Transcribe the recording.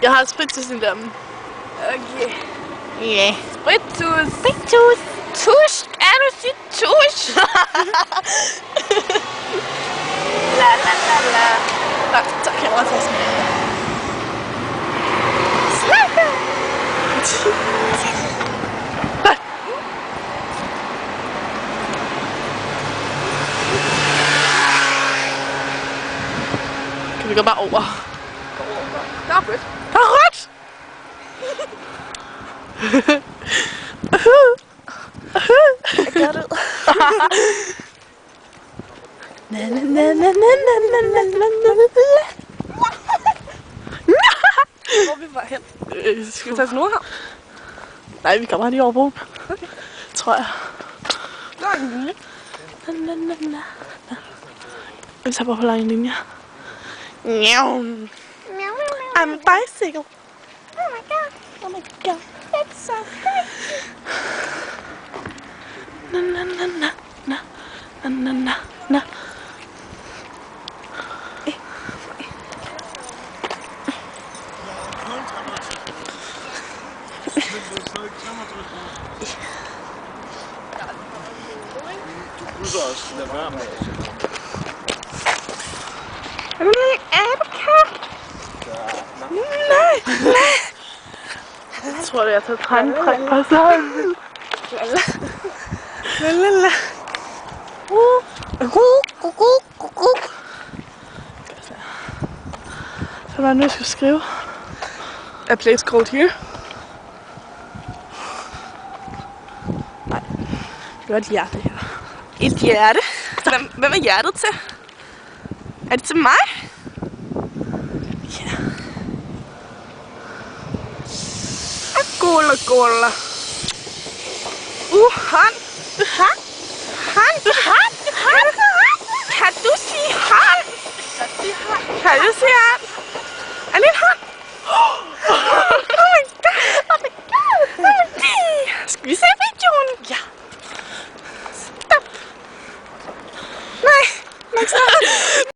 Jeg har sprittus i dem. Okay. Ja. Sprittus. Sprittus. Tusch. Er du syg? Tusch. La la la la. Nej, så kameratasken. Snakker. Kan vi gå bare over? Der er rødt. Der er rødt! Jeg gør det. Na na na na na na na na na. Hvor er vi var hen? Skal vi tage til Nordhavn? Nej, vi kommer lige over broen. Okay. Tror jeg. Lang linje. Na na na na. Vi tager bare på lang linje. I'm a bicycle. Oh my god. Oh my god. It's so crazy. Na na na na na na na na na. Du så også lade være med at Nej, nej. Jeg tror, det er taget træk på sådan. Lalala. Så var det nu, jeg skulle skrive. A place called here. Nej, det var et hjerte her. Et hjerte. Hvem er hjertet til? Er det til mig? Ja. Gola, gola. Han. Han. Han. Han. Han. Kan du sige han? Kan du sige han?